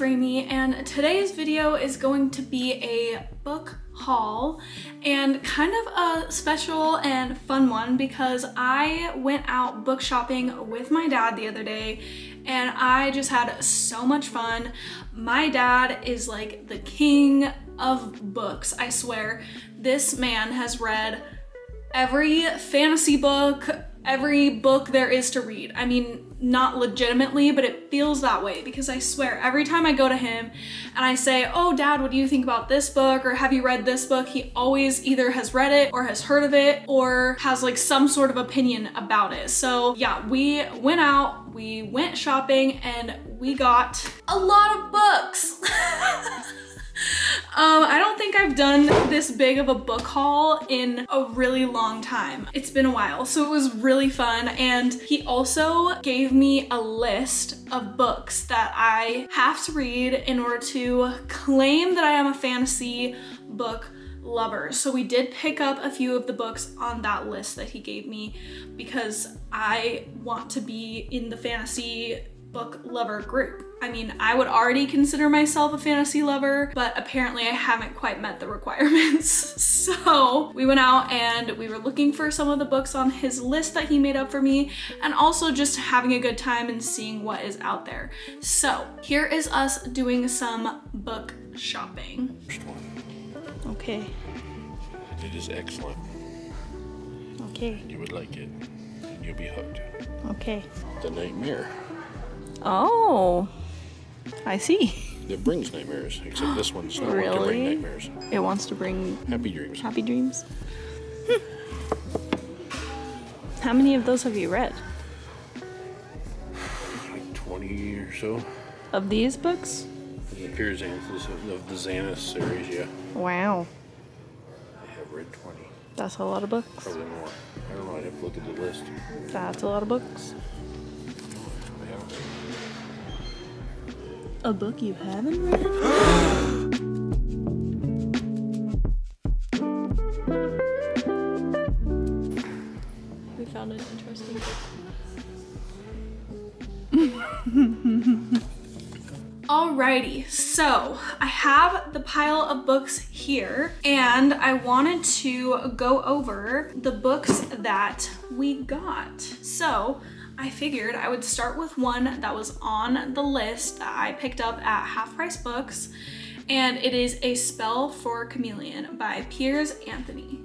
Framey, and today's video is going to be a book haul and kind of a special and fun one because I went out book shopping with my dad the other day and I just had so much fun. My dad is like the king of books, I swear. This man has read every fantasy book, every book there is to read. I mean, not legitimately, but it feels that way because I swear every time I go to him and I say, "Oh, Dad, what do you think about this book?" or "Have you read this book?" he always either has read it or has heard of it or has like some sort of opinion about it. So yeah, we went out, we went shopping, and we got a lot of books. I don't think I've done this big of a book haul in a really long time. It's been a while, so it was really fun. And he also gave me a list of books that I have to read in order to claim that I am a fantasy book lover. So we did pick up a few of the books on that list that he gave me because I want to be in the fantasy book lover group. I mean, I would already consider myself a fantasy lover, but apparently I haven't quite met the requirements. So we went out and we were looking for some of the books on his list that he made up for me, and also just having a good time and seeing what is out there. So here is us doing some book shopping. First one. Okay. It is excellent. Okay. You would like it. And you'll be hooked. Okay. The Nightmare. Oh, I see. It brings nightmares, except this one's not one to Really? bring nightmares. It wants to bring Happy dreams. happy dreams. How many of those have you read? Like 20 or so. Of these books? The Pyrzanthus of the Xanas series, yeah. Wow, I have read 20. that's a lot of books. Probably more. I don't know, I'd have to look at the list. That's a lot of books. I haven't read. A book you haven't read? We found an interesting book. Alrighty, so I have the pile of books here and I wanted to go over the books that we got. So I figured I would start with one that was on the list that I picked up at Half Price Books, and it is A Spell for Chameleon by Piers Anthony.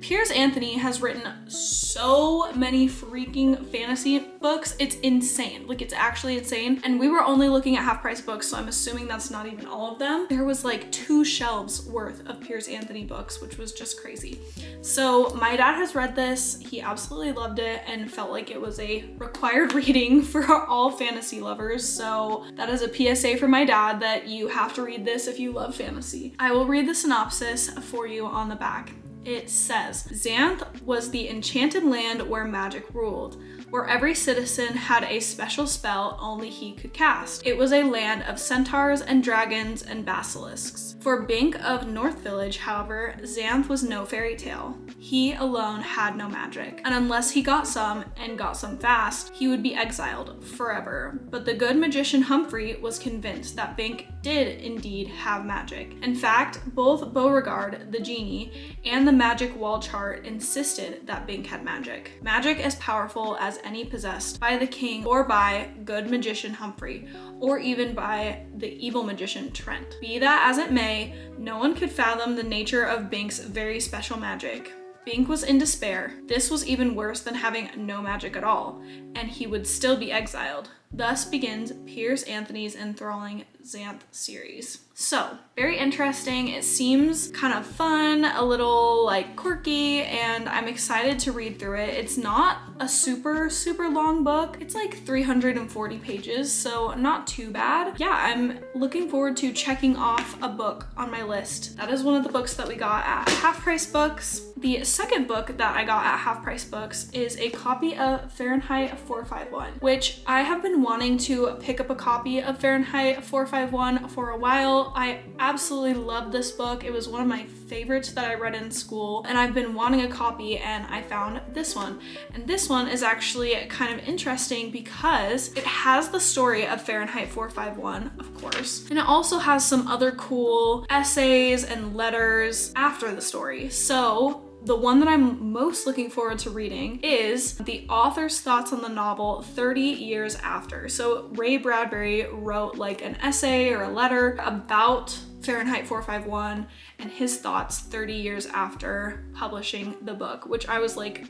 Piers Anthony has written so many freaking fantasy books. It's insane. Like, it's actually insane. And we were only looking at Half Price Books, so I'm assuming that's not even all of them. There was like 2 shelves worth of Piers Anthony books, which was just crazy. So my dad has read this. He absolutely loved it and felt like it was a required reading for all fantasy lovers. So that is a PSA for my dad that you have to read this if you love fantasy. I will read the synopsis for you on the back. It says, Xanth was the enchanted land where magic ruled, where every citizen had a special spell only he could cast. It was a land of centaurs and dragons and basilisks. For Bink of North Village, however, Xanth was no fairy tale. He alone had no magic, and unless he got some, and got some fast, he would be exiled forever. But the good magician Humphrey was convinced that Bink did indeed have magic. In fact, both Beauregard, the genie, and the magic wall chart insisted that Bink had magic. Magic as powerful as any possessed by the king or by good magician Humphrey, or even by the evil magician Trent. Be that as it may, no one could fathom the nature of Bink's very special magic. Bink was in despair. This was even worse than having no magic at all, and he would still be exiled. Thus begins Piers Anthony's enthralling Xanth series. So, very interesting. It seems kind of fun, a little like quirky, and I'm excited to read through it. It's not a super long book. It's like 340 pages, so not too bad. Yeah, I'm looking forward to checking off a book on my list. That is one of the books that we got at Half Price Books. The second book that I got at Half Price Books is a copy of Fahrenheit 451, which I have been wanting to pick up a copy of Fahrenheit 451 for a while. I absolutely love this book. It was one of my favorites that I read in school, and I've been wanting a copy, and I found this one. And this one is actually kind of interesting because it has the story of Fahrenheit 451, of course, and it also has some other cool essays and letters after the story. So the one that I'm most looking forward to reading is the author's thoughts on the novel 30 years after. So Ray Bradbury wrote like an essay or a letter about Fahrenheit 451 and his thoughts 30 years after publishing the book, which I was like,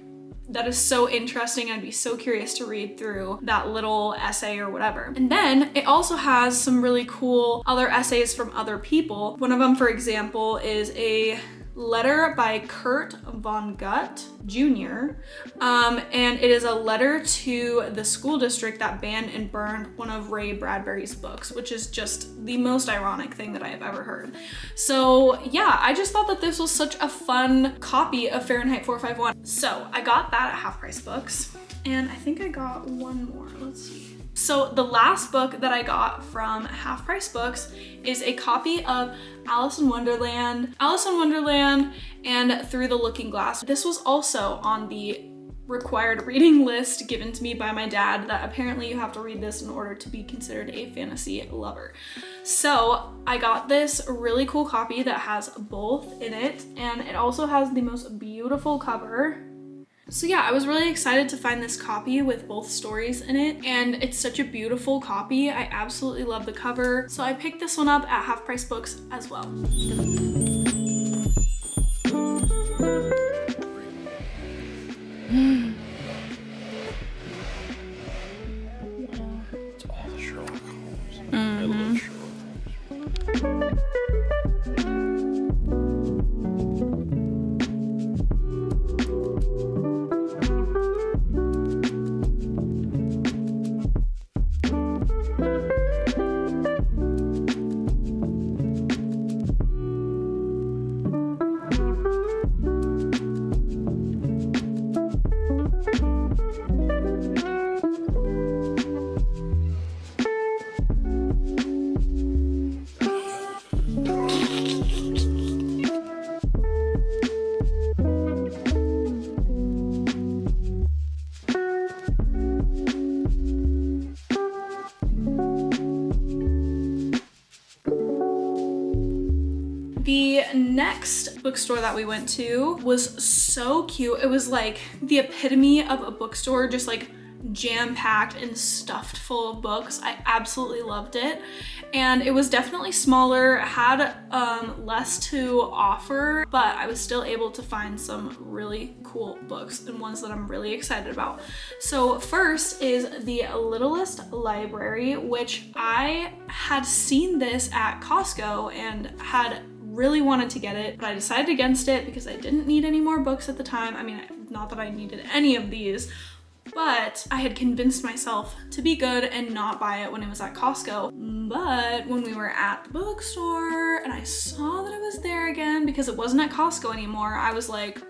that is so interesting. I'd be so curious to read through that little essay or whatever. And then it also has some really cool other essays from other people. One of them, for example, is a letter by Kurt Vonnegut Jr. And it is a letter to the school district that banned and burned one of Ray Bradbury's books, which is just the most ironic thing that I have ever heard. So yeah, I just thought that this was such a fun copy of Fahrenheit 451. So I got that at Half Price Books, and I think I got one more. Let's see. So the last book that I got from Half Price Books is a copy of Alice in Wonderland and Through the Looking Glass. This was also on the required reading list given to me by my dad, that apparently you have to read this in order to be considered a fantasy lover. So I got this really cool copy that has both in it, and it also has the most beautiful cover. So yeah, I was really excited to find this copy with both stories in it, and it's such a beautiful copy. I absolutely love the cover. So I picked this one up at Half Price Books as well. It's all the Sherlock Holmes. I love Sherlock Holmes. The next bookstore that we went to was so cute. It was like the epitome of a bookstore, just like jam-packed and stuffed full of books. I absolutely loved it. And it was definitely smaller, had less to offer, but I was still able to find some really cool books and ones that I'm really excited about. So first is The Littlest Library, which I had seen this at Costco and had really wanted to get it, but I decided against it because I didn't need any more books at the time. I mean, not that I needed any of these, but I had convinced myself to be good and not buy it when it was at Costco. But when we were at the bookstore and I saw that it was there again because it wasn't at Costco anymore, I was like,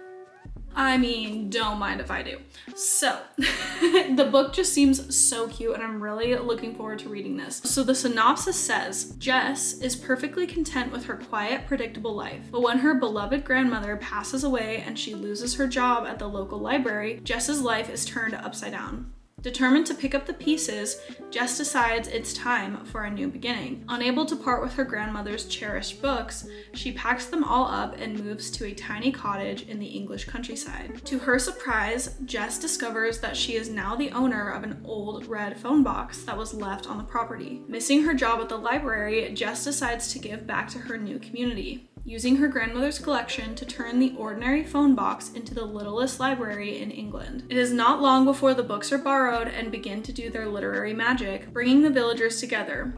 I mean, don't mind if I do. So the book just seems so cute, and I'm really looking forward to reading this. So the synopsis says, Jess is perfectly content with her quiet, predictable life. But when her beloved grandmother passes away and she loses her job at the local library, Jess's life is turned upside down. Determined to pick up the pieces, Jess decides it's time for a new beginning. Unable to part with her grandmother's cherished books, she packs them all up and moves to a tiny cottage in the English countryside. To her surprise, Jess discovers that she is now the owner of an old red phone box that was left on the property. Missing her job at the library, Jess decides to give back to her new community, using her grandmother's collection to turn the ordinary phone box into the littlest library in England. It is not long before the books are borrowed and begin to do their literary magic, bringing the villagers together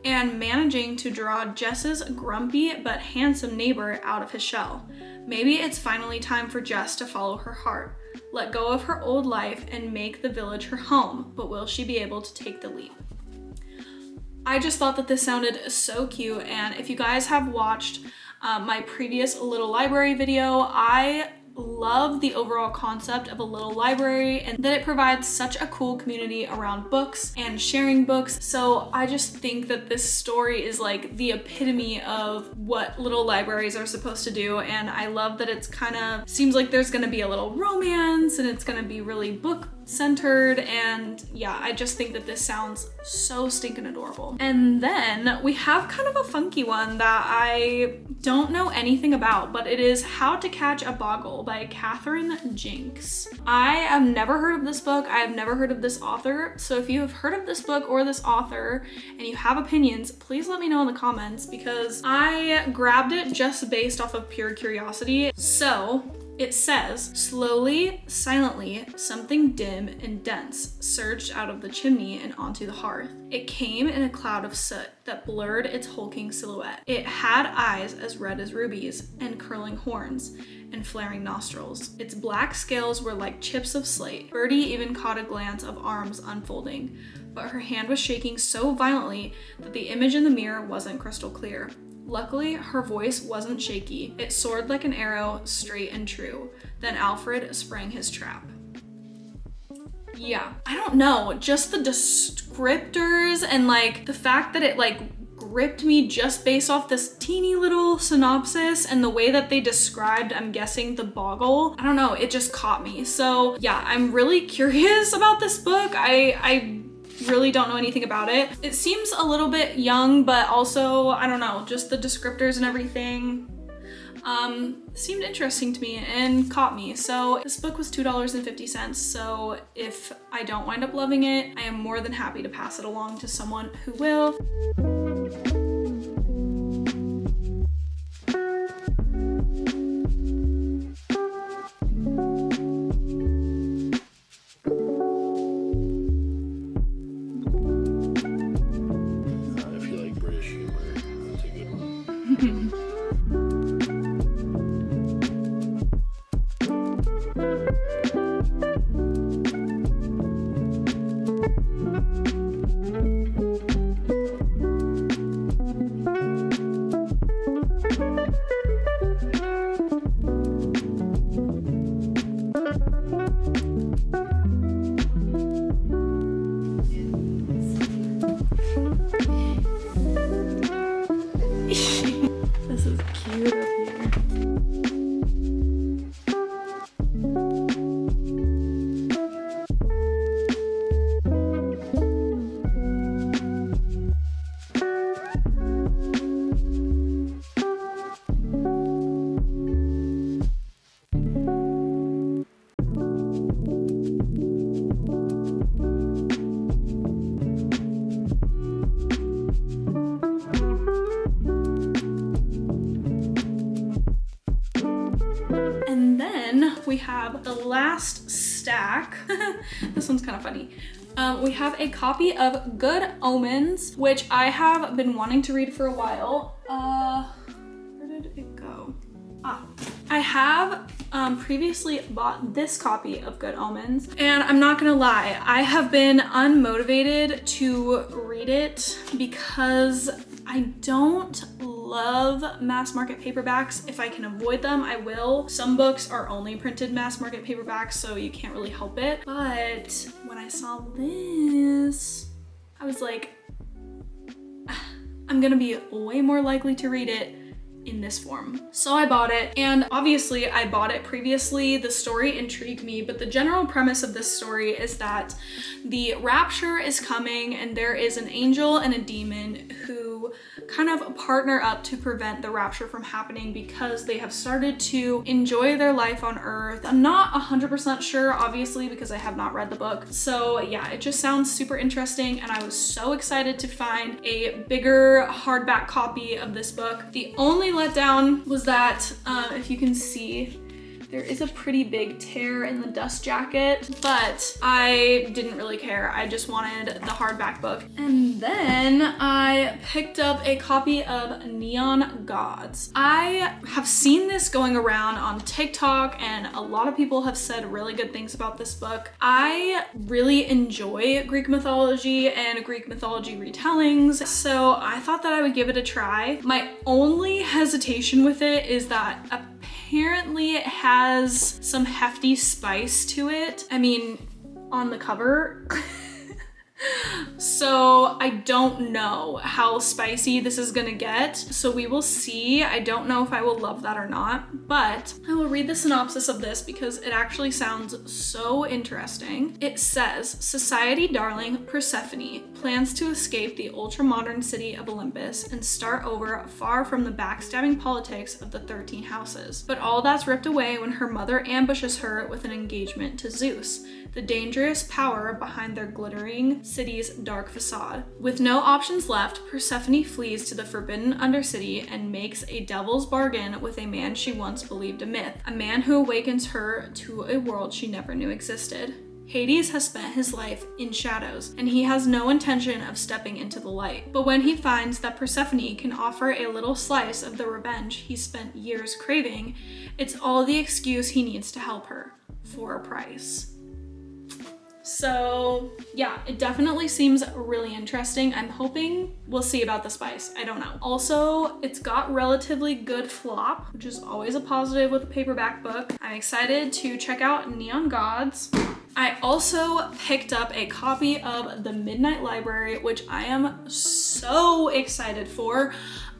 and managing to draw Jess's grumpy but handsome neighbor out of his shell. Maybe it's finally time for Jess to follow her heart, let go of her old life, and make the village her home, but will she be able to take the leap? I just thought that this sounded so cute, and if you guys have watched my previous Little Library video, I love the overall concept of a little library and that it provides such a cool community around books and sharing books. So I just think that this story is like the epitome of what little libraries are supposed to do. And I love that it's kind of seems like there's gonna be a little romance and it's gonna be really book centered, and yeah, I just think that this sounds so stinking adorable. And then we have kind of a funky one that I don't know anything about, but it is How to Catch a Boggle by Catherine Jinks. I have never heard of this book. I have never heard of this author. So if you have heard of this book or this author and you have opinions, please let me know in the comments, because I grabbed it just based off of pure curiosity. So it says, slowly, silently, something dim and dense surged out of the chimney and onto the hearth. It came in a cloud of soot that blurred its hulking silhouette. It had eyes as red as rubies, and curling horns, and flaring nostrils. Its black scales were like chips of slate. Birdie even caught a glance of arms unfolding, but her hand was shaking so violently that the image in the mirror wasn't crystal clear. Luckily, her voice wasn't shaky. It soared like an arrow, straight and true. Then Alfred sprang his trap. Yeah, I don't know, just the descriptors and like the fact that it like gripped me just based off this teeny little synopsis and the way that they described, I'm guessing, the boggle. I don't know, it just caught me. So yeah, I'm really curious about this book. I really don't know anything about it. It seems a little bit young, but also, I don't know, just the descriptors and everything seemed interesting to me and caught me. So this book was $2.50. So if I don't wind up loving it, I am more than happy to pass it along to someone who will. If you like British humor, that's a good one. This is cute up here. And then we have the last stack. This one's kind of funny. We have a copy of Good Omens, which I have been wanting to read for a while. Where did it go? I have previously bought this copy of Good Omens, and I'm not gonna lie, I have been unmotivated to read it because I don't love mass market paperbacks. If I can avoid them, I will. Some books are only printed mass market paperbacks, so you can't really help it. But when I saw this, I was like, I'm gonna be way more likely to read it in this form. So I bought it, and obviously I bought it previously. The story intrigued me, but the general premise of this story is that the rapture is coming and there is an angel and a demon who kind of partner up to prevent the rapture from happening because they have started to enjoy their life on Earth. I'm not 100% sure, obviously, because I have not read the book. So yeah, it just sounds super interesting, and I was so excited to find a bigger hardback copy of this book. The only letdown was that, if you can see, there is a pretty big tear in the dust jacket, but I didn't really care. I just wanted the hardback book. And then I picked up a copy of Neon Gods. I have seen this going around on TikTok, and a lot of people have said really good things about this book. I really enjoy Greek mythology and Greek mythology retellings, so I thought that I would give it a try. My only hesitation with it is that apparently it has some hefty spice to it. I mean, on the cover. So I don't know how spicy this is gonna get. So we will see. I don't know if I will love that or not, but I will read the synopsis of this because it actually sounds so interesting. It says, society darling Persephone plans to escape the ultra-modern city of Olympus and start over far from the backstabbing politics of the 13 houses. But all that's ripped away when her mother ambushes her with an engagement to Zeus, the dangerous power behind their glittering city's dark facade. With no options left, Persephone flees to the forbidden Undercity and makes a devil's bargain with a man she once believed a myth, a man who awakens her to a world she never knew existed. Hades has spent his life in shadows, and he has no intention of stepping into the light. But when he finds that Persephone can offer a little slice of the revenge he spent years craving, it's all the excuse he needs to help her, for a price. So yeah, it definitely seems really interesting. I'm hoping we'll see about the spice. I don't know. Also, it's got relatively good flop, which is always a positive with a paperback book. I'm excited to check out Neon Gods. I also picked up a copy of The Midnight Library, which I am so excited for.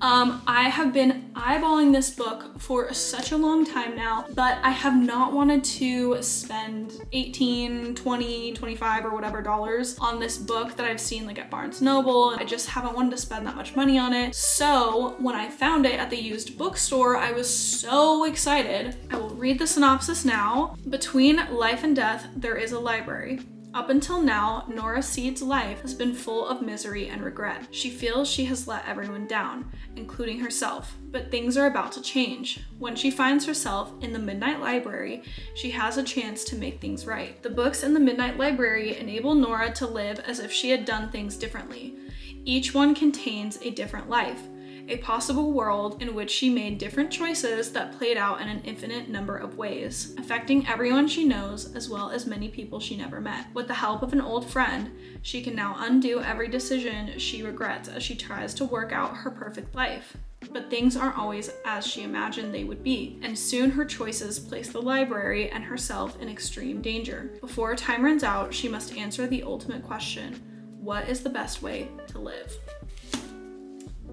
I have been eyeballing this book for such a long time now, but I have not wanted to spend $18, $20, $25 or whatever dollars on this book that I've seen like at Barnes & Noble. I just haven't wanted to spend that much money on it. So when I found it at the used bookstore, I was so excited. I will read the synopsis now. Between life and death, there is a library. Up until now, Nora Seed's life has been full of misery and regret. She feels she has let everyone down, including herself, but things are about to change. When she finds herself in the Midnight Library, she has a chance to make things right. The books in the Midnight Library enable Nora to live as if she had done things differently. Each one contains a different life, a possible world in which she made different choices that played out in an infinite number of ways, affecting everyone she knows as well as many people she never met. With the help of an old friend, she can now undo every decision she regrets as she tries to work out her perfect life. But things aren't always as she imagined they would be, and soon her choices place the library and herself in extreme danger. Before time runs out, she must answer the ultimate question: what is the best way to live?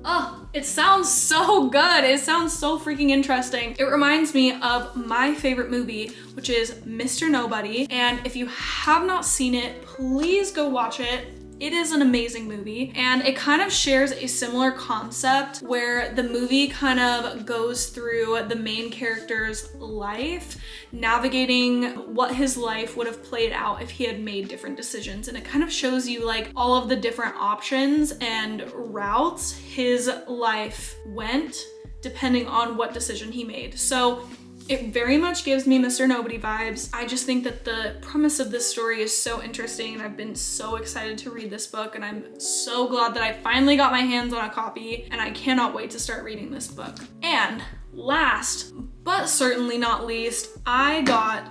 Oh, it sounds so good. It sounds so freaking interesting. It reminds me of my favorite movie, which is Mr. Nobody. And if you have not seen it, please go watch it. It is an amazing movie, and it kind of shares a similar concept where the movie kind of goes through the main character's life, navigating what his life would have played out if he had made different decisions. And it kind of shows you like all of the different options and routes his life went depending on what decision he made. So it very much gives me Mr. Nobody vibes. I just think that the premise of this story is so interesting, and I've been so excited to read this book, and I'm so glad that I finally got my hands on a copy, and I cannot wait to start reading this book. And last, but certainly not least, I got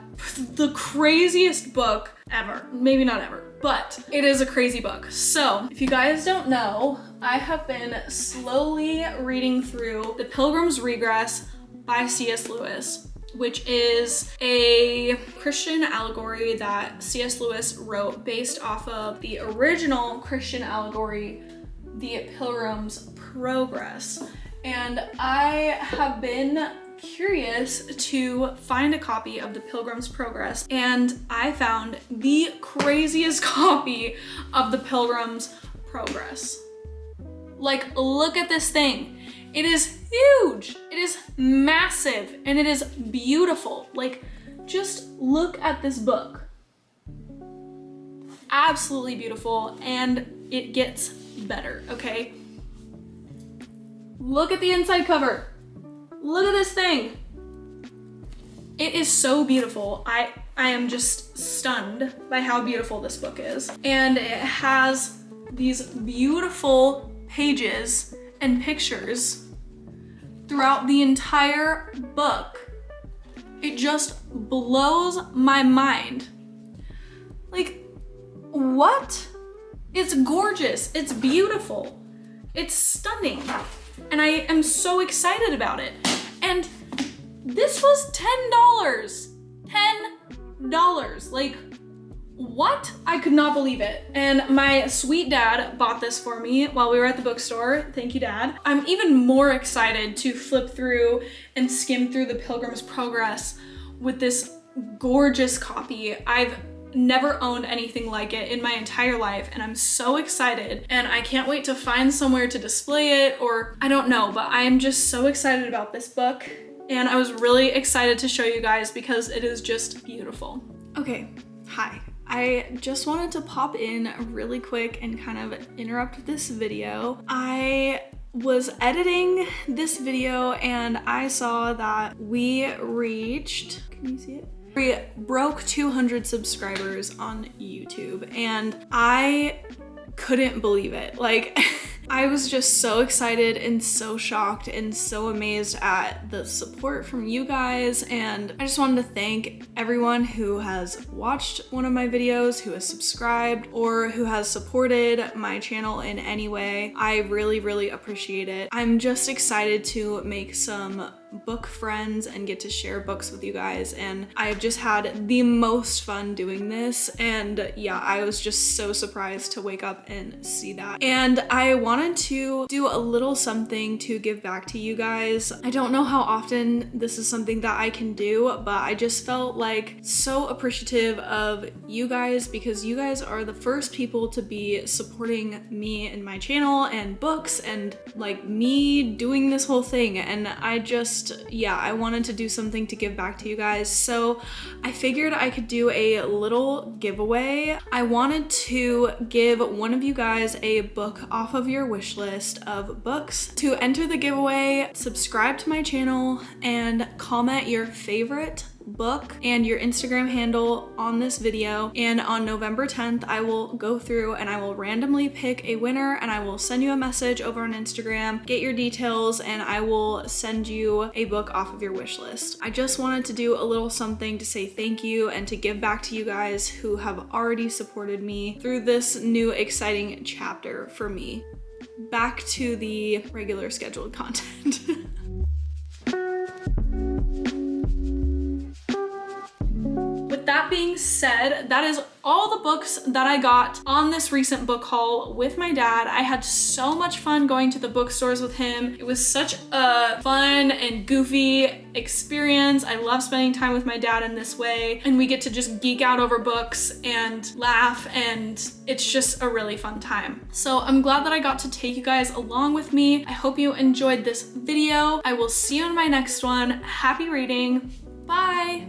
the craziest book ever. Maybe not ever, but it is a crazy book. So if you guys don't know, I have been slowly reading through The Pilgrim's Regress by C.S. Lewis, which is a Christian allegory that C.S. Lewis wrote based off of the original Christian allegory, The Pilgrim's Progress. And I have been curious to find a copy of The Pilgrim's Progress, and I found the craziest copy of The Pilgrim's Progress. Like, look at this thing. It is huge, it is massive, and it is beautiful. Like, just look at this book. Absolutely beautiful, and it gets better, okay? Look at the inside cover. Look at this thing. It is so beautiful. I am just stunned by how beautiful this book is. And it has these beautiful pages and pictures throughout the entire book. It just blows my mind. Like, what? It's gorgeous, it's beautiful, it's stunning, and I am so excited about it. And This was $10. $10. Like, what? I could not believe it. And my sweet dad bought this for me while we were at the bookstore. Thank you, Dad. I'm even more excited to flip through and skim through the Pilgrim's Progress with this gorgeous copy. I've never owned anything like it in my entire life, and I'm so excited, and I can't wait to find somewhere to display it, or I don't know, but I am just so excited about this book, and I was really excited to show you guys because it is just beautiful. Okay, hi. I just wanted to pop in really quick and kind of interrupt this video. I was editing this video and I saw that we reached, can you see it? We broke 200 subscribers on YouTube, and I couldn't believe it. Like, I was just so excited and so shocked and so amazed at the support from you guys, and I just wanted to thank everyone who has watched one of my videos, who has subscribed, or who has supported my channel in any way. I really, really appreciate it. I'm just excited to make some book friends and get to share books with you guys, and I've just had the most fun doing this, and yeah, I was just so surprised to wake up and see that. And I wanted to do a little something to give back to you guys. I don't know how often this is something that I can do, but I just felt like so appreciative of you guys, because you guys are the first people to be supporting me and my channel and books and like me doing this whole thing, and I just, yeah, I wanted to do something to give back to you guys, so I figured I could do a little giveaway. I wanted to give one of you guys a book off of your wish list of books. To enter the giveaway, subscribe to my channel and comment your favorite book and your Instagram handle on this video, and on November 10th I will go through and I will randomly pick a winner, and I will send you a message over on Instagram, get your details, and I will send you a book off of your wish list. I just wanted to do a little something to say thank you and to give back to you guys who have already supported me through this new exciting chapter for me. Back to the regular scheduled content. With that being said, that is all the books that I got on this recent book haul with my dad. I had so much fun going to the bookstores with him. It was such a fun and goofy experience. I love spending time with my dad in this way, and we get to just geek out over books and laugh, and it's just a really fun time. So I'm glad that I got to take you guys along with me. I hope you enjoyed this video. I will see you in my next one. Happy reading. Bye.